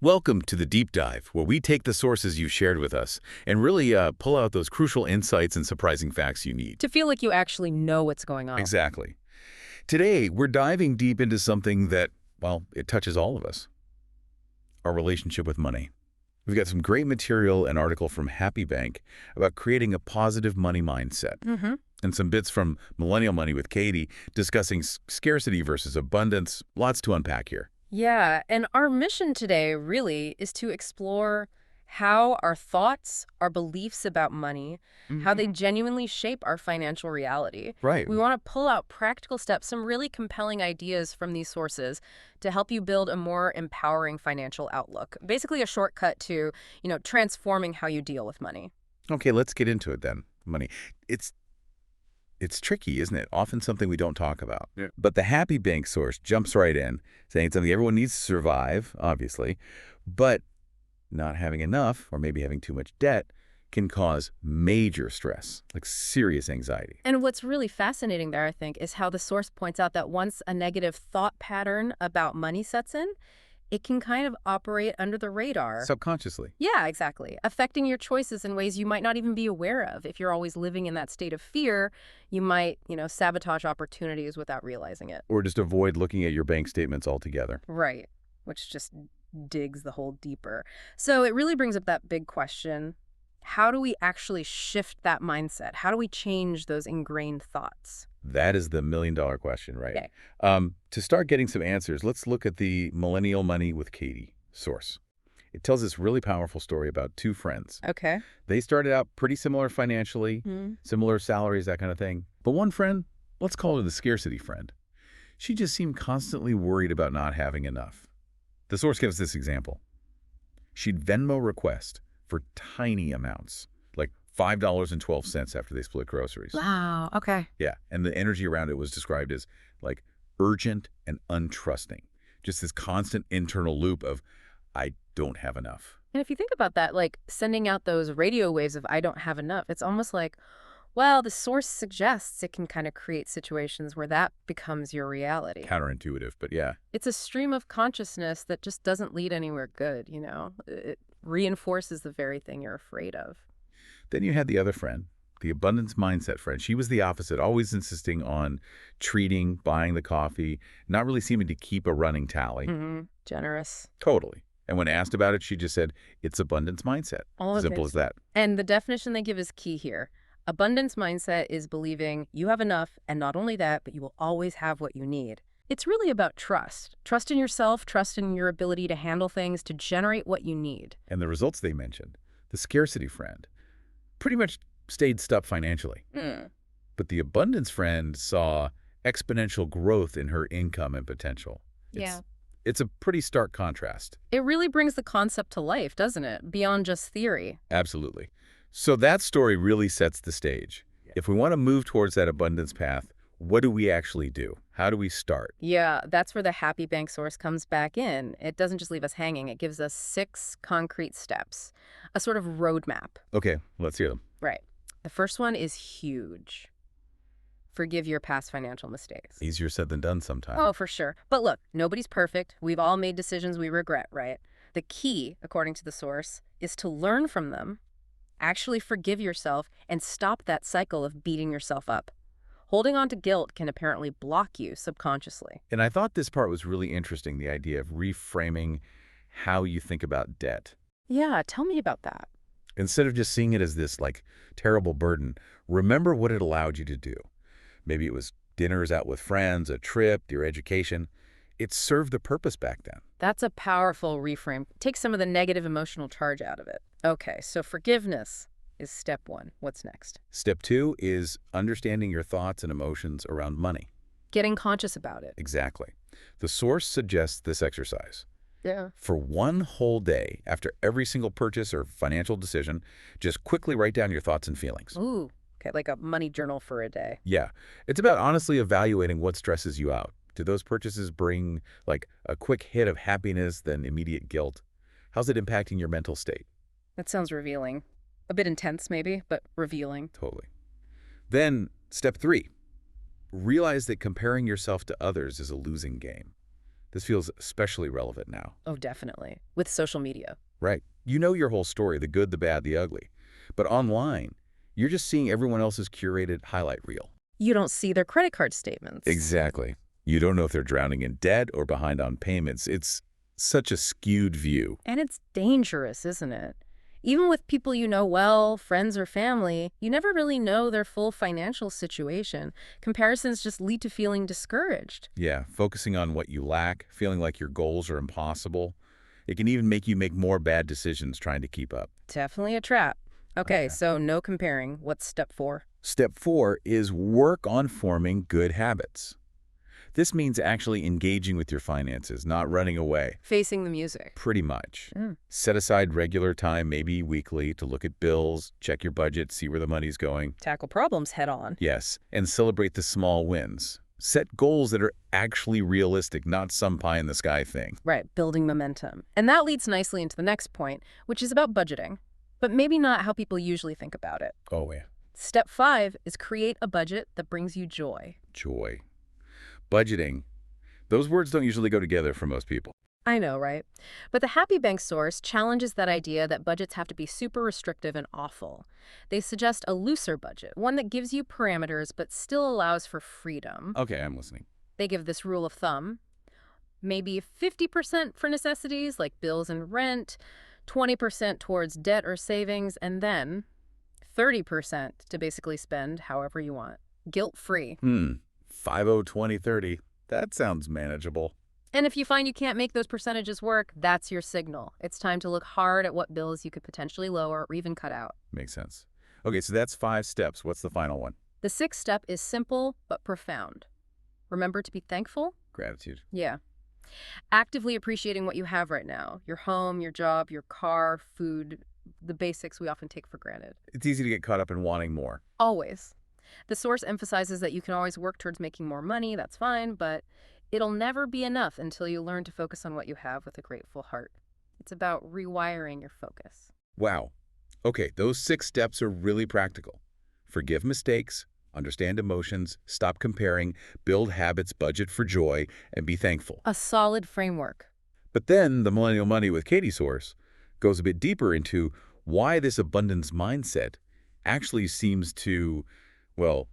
Welcome to the Deep Dive, where we take the sources you've shared with us and really pull out those crucial insights and surprising facts you need. To feel like you actually know what's going on. Exactly. Today, we're diving deep into something that, well, it touches all of us, our relationship with money. We've got some great material and article from Happy Bank about creating a positive money mindset. And some bits from Millennial Money with Katie discussing scarcity versus abundance. Lots to unpack here. Yeah, and our mission today really is to explore how our thoughts, our beliefs about money, how they genuinely shape our financial reality. Right. We want to pull out practical steps, some really compelling ideas from these sources to help you build a more empowering financial outlook. Basically a shortcut to, transforming how you deal with money. Okay, let's get into it then. Money. It's tricky, isn't it? Often something we don't talk about. Yeah. But the Happy Bank source jumps right in, saying it's something everyone needs to survive, obviously, but not having enough or maybe having too much debt can cause major stress, like serious anxiety. And what's really fascinating there, I think, is how the source points out that once a negative thought pattern about money sets in, it can kind of operate under the radar. Subconsciously. Yeah, exactly. Affecting your choices in ways you might not even be aware of. If you're always living in that state of fear, you might, sabotage opportunities without realizing it. Or just avoid looking at your bank statements altogether. Right, which just digs the hole deeper. So it really brings up that big question. How do we actually shift that mindset? How do we change those ingrained thoughts? That is the million-dollar question, right? Okay. To start getting some answers, let's look at the Millennial Money with Katie source. It tells this really powerful story about two friends. Okay. They started out pretty similar financially, similar salaries, that kind of thing. But one friend, let's call her the scarcity friend, she just seemed constantly worried about not having enough. The source gives this example. She'd Venmo request for tiny amounts, like $5.12 after they split groceries. Wow, okay. Yeah, and the energy around it was described as like urgent and untrusting. Just this constant internal loop of, I don't have enough. And if you think about that, like sending out those radio waves of I don't have enough, it's almost like, well, the source suggests it can kind of create situations where that becomes your reality. Counterintuitive, but yeah. It's a stream of consciousness that just doesn't lead anywhere good, It reinforces the very thing you're afraid of. Then you had the other friend, the abundance mindset friend. She was the opposite, always insisting on treating, buying the coffee, not really seeming to keep a running tally. Generous. Totally. And when asked about it, she just said, it's abundance mindset. Simple as that. And the definition they give is key here. Abundance mindset is believing you have enough, and not only that, but you will always have what you need. It's really about trust. Trust in yourself, trust in your ability to handle things, to generate what you need. And the results they mentioned, the scarcity friend, pretty much stayed stuck financially. But the abundance friend saw exponential growth in her income and potential. It's a pretty stark contrast. It really brings the concept to life, doesn't it? Beyond just theory. Absolutely. So that story really sets the stage. If we want to move towards that abundance path, what do we actually do? How do we start? Yeah, that's where the Happy Bank source comes back in. It doesn't just leave us hanging. It gives us 6 concrete steps, a sort of roadmap. Okay, let's hear them. Right. The first one is huge. Forgive your past financial mistakes. Easier said than done sometimes. Oh, for sure. But look, nobody's perfect. We've all made decisions we regret, right? The key, according to the source, is to learn from them, actually forgive yourself, and stop that cycle of beating yourself up. Holding on to guilt can apparently block you subconsciously. And I thought this part was really interesting, the idea of reframing how you think about debt. Yeah, tell me about that. Instead of just seeing it as this, like, terrible burden, remember what it allowed you to do. Maybe it was dinners out with friends, a trip, your education. It served the purpose back then. That's a powerful reframe. Take some of the negative emotional charge out of it. Okay, so forgiveness is step 1. What's next? Step 2 is understanding your thoughts and emotions around money. Getting conscious about it. Exactly. The source suggests this exercise. Yeah. For one whole day, after every single purchase or financial decision, just quickly write down your thoughts and feelings. Ooh, okay, like a money journal for a day. Yeah. It's about honestly evaluating what stresses you out. Do those purchases bring, like, a quick hit of happiness, then immediate guilt? How's it impacting your mental state? That sounds revealing. A bit intense, maybe, but revealing. Totally. Then, step 3. Realize that comparing yourself to others is a losing game. This feels especially relevant now. Oh, definitely. With social media. Right. You know your whole story, the good, the bad, the ugly. But online, you're just seeing everyone else's curated highlight reel. You don't see their credit card statements. Exactly. You don't know if they're drowning in debt or behind on payments. It's such a skewed view. And it's dangerous, isn't it? Even with people you know well, friends or family, you never really know their full financial situation. Comparisons just lead to feeling discouraged. Yeah, focusing on what you lack, feeling like your goals are impossible. It can even make you make more bad decisions trying to keep up. Definitely a trap. Okay, Okay. so no comparing. What's step 4? Step 4 is work on forming good habits. This means actually engaging with your finances, not running away. Facing the music. Pretty much. Mm. Set aside regular time, maybe weekly, to look at bills, check your budget, see where the money's going. Tackle problems head on. Yes, and celebrate the small wins. Set goals that are actually realistic, not some pie-in-the-sky thing. Right, building momentum. And that leads nicely into the next point, which is about budgeting. But maybe not how people usually think about it. Oh, yeah. Step 5 is create a budget that brings you joy. Joy. Budgeting. Those words don't usually go together for most people. I know, right? But the Happy Bank source challenges that idea that budgets have to be super restrictive and awful. They suggest a looser budget, one that gives you parameters but still allows for freedom. Okay, I'm listening. They give this rule of thumb. Maybe 50% for necessities like bills and rent, 20% towards debt or savings, and then 30% to basically spend however you want. Guilt-free. 50-20-30. That sounds manageable. And if you find you can't make those percentages work, that's your signal. It's time to look hard at what bills you could potentially lower or even cut out. Makes sense. Okay, so that's 5 steps. What's the final one? The 6th step is simple but profound. Remember to be thankful? Gratitude. Yeah. Actively appreciating what you have right now. Your home, your job, your car, food, the basics we often take for granted. It's easy to get caught up in wanting more. Always. The source emphasizes that you can always work towards making more money, that's fine, but it'll never be enough until you learn to focus on what you have with a grateful heart. It's about rewiring your focus. Wow. Okay, those 6 steps are really practical. Forgive mistakes, understand emotions, stop comparing, build habits, budget for joy, and be thankful. A solid framework. But then the Millennial Money with Katie source goes a bit deeper into why this abundance mindset actually seems to, well,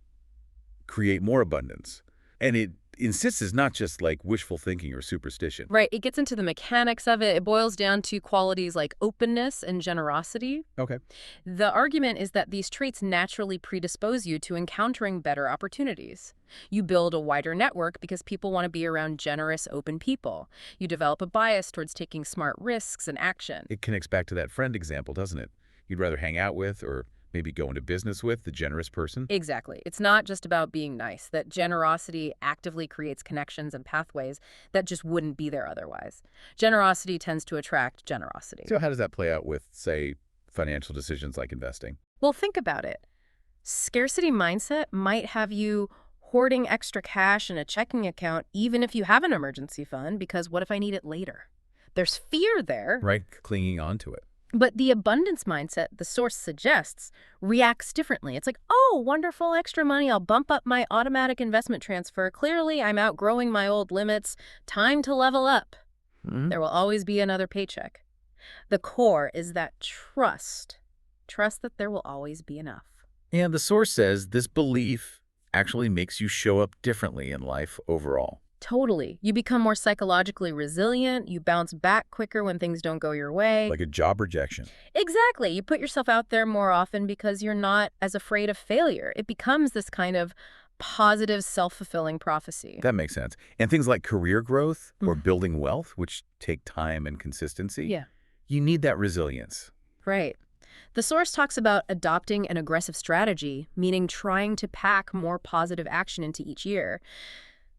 create more abundance. And it insists it's not just like wishful thinking or superstition. Right, it gets into the mechanics of it. It boils down to qualities like openness and generosity. Okay. The argument is that these traits naturally predispose you to encountering better opportunities. You build a wider network because people want to be around generous, open people. You develop a bias towards taking smart risks and action. It connects back to that friend example, doesn't it? You'd rather hang out with or maybe go into business with the generous person. Exactly. It's not just about being nice, that generosity actively creates connections and pathways that just wouldn't be there otherwise. Generosity tends to attract generosity. So how does that play out with, say, financial decisions like investing? Well, think about it. Scarcity mindset might have you hoarding extra cash in a checking account even if you have an emergency fund, because what if I need it later? There's fear there. Right, clinging on to it. But the abundance mindset the source suggests reacts differently. It's like, oh, wonderful extra money. I'll bump up my automatic investment transfer. Clearly, I'm outgrowing my old limits. Time to level up. There will always be another paycheck. The core is that trust. Trust that there will always be enough. And the source says this belief actually makes you show up differently in life overall. Totally. You become more psychologically resilient. You bounce back quicker when things don't go your way. Like a job rejection. Exactly. You put yourself out there more often because you're not as afraid of failure. It becomes this kind of positive, self-fulfilling prophecy. That makes sense. And things like career growth or building wealth, which take time and consistency, Yeah, you need that resilience. right. The source talks about adopting an aggressive strategy, meaning trying to pack more positive action into each year.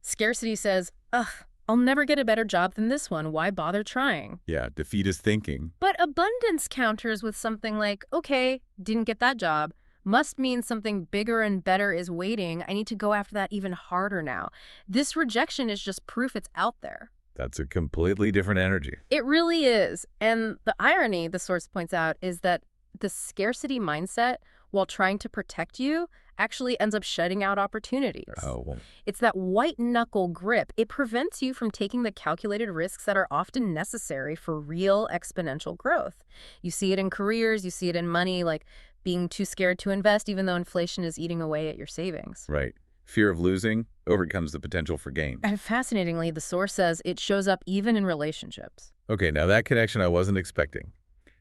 Scarcity says, ugh, I'll never get a better job than this one. Why bother trying? Yeah, defeatist thinking. But abundance counters with something like, okay, didn't get that job. Must mean something bigger and better is waiting. I need to go after that even harder now. This rejection is just proof it's out there. That's a completely different energy. It really is. And the irony, the source points out, is that the scarcity mindset, while trying to protect you, actually ends up shutting out opportunities. Oh, well, It's that white-knuckle grip. It prevents you from taking the calculated risks that are often necessary for real exponential growth. You see it in careers, you see it in money, like being too scared to invest even though inflation is eating away at your savings. right. Fear of losing overcomes the potential for gain. And fascinatingly, the source says it shows up even in relationships. Okay, now that connection I wasn't expecting.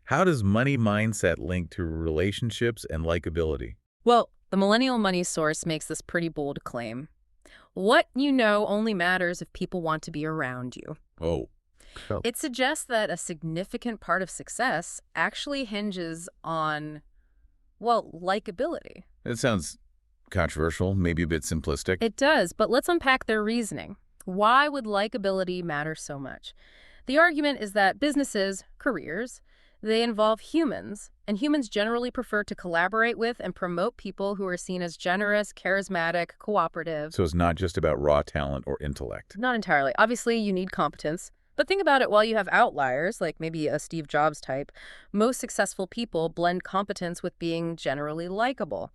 How does money mindset link to relationships and likability? Well, the millennial money source makes this pretty bold claim. What you know only matters if people want to be around you. Oh. Oh. It suggests that a significant part of success actually hinges on, well, likability. It sounds controversial, maybe a bit simplistic. It does, but let's unpack their reasoning. Why would likability matter so much? The argument is that businesses, careers, they involve humans, and humans generally prefer to collaborate with and promote people who are seen as generous, charismatic, cooperative. So it's not just about raw talent or intellect. Not entirely. Obviously, you need competence. But think about it, while you have outliers, like maybe a Steve Jobs type, most successful people blend competence with being generally likable.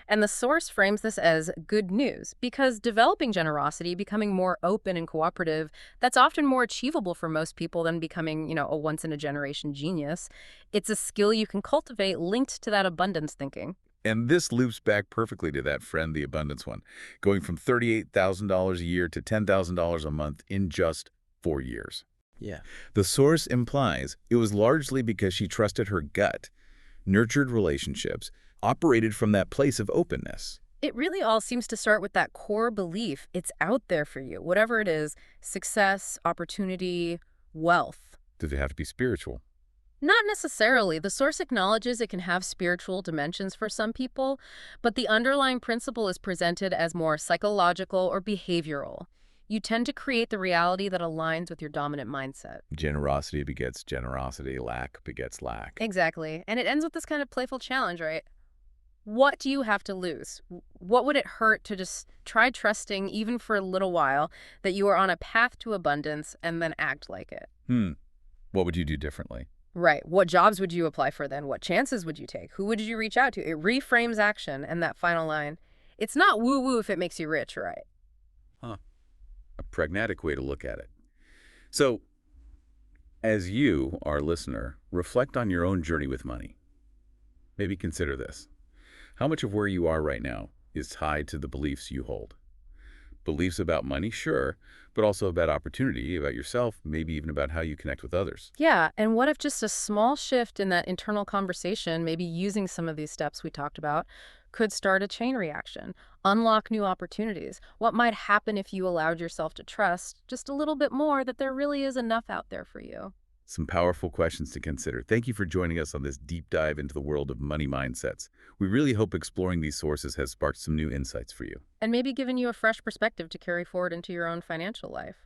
And the source frames this as good news, because developing generosity, becoming more open and cooperative, that's often more achievable for most people than becoming, a once-in-a-generation genius. It's a skill you can cultivate linked to that abundance thinking. And this loops back perfectly to that friend, the abundance one, going from $38,000 a year to $10,000 a month in just 4 years. Yeah. The source implies it was largely because she trusted her gut, nurtured relationships, operated from that place of openness. It really all seems to start with that core belief it's out there for you, whatever it is, success, opportunity, wealth. Does it have to be spiritual? Not necessarily. The source acknowledges it can have spiritual dimensions for some people, but the underlying principle is presented as more psychological or behavioral. You tend to create the reality that aligns with your dominant mindset. Generosity begets generosity, lack begets lack. Exactly. And it ends with this kind of playful challenge, right? What do you have to lose? What would it hurt to just try trusting, even for a little while, that you are on a path to abundance and then act like it? What would you do differently? Right. What jobs would you apply for then? What chances would you take? Who would you reach out to? It reframes action, and that final line, it's not woo-woo if it makes you rich, right? A pragmatic way to look at it. So, as you, our listener, reflect on your own journey with money, maybe consider this. How much of where you are right now is tied to the beliefs you hold? Beliefs about money, sure, but also about opportunity, about yourself, maybe even about how you connect with others. Yeah, and what if just a small shift in that internal conversation, maybe using some of these steps we talked about, could start a chain reaction, unlock new opportunities? What might happen if you allowed yourself to trust just a little bit more that there really is enough out there for you? Some powerful questions to consider. Thank you for joining us on this deep dive into the world of money mindsets. We really hope exploring these sources has sparked some new insights for you. And maybe given you a fresh perspective to carry forward into your own financial life.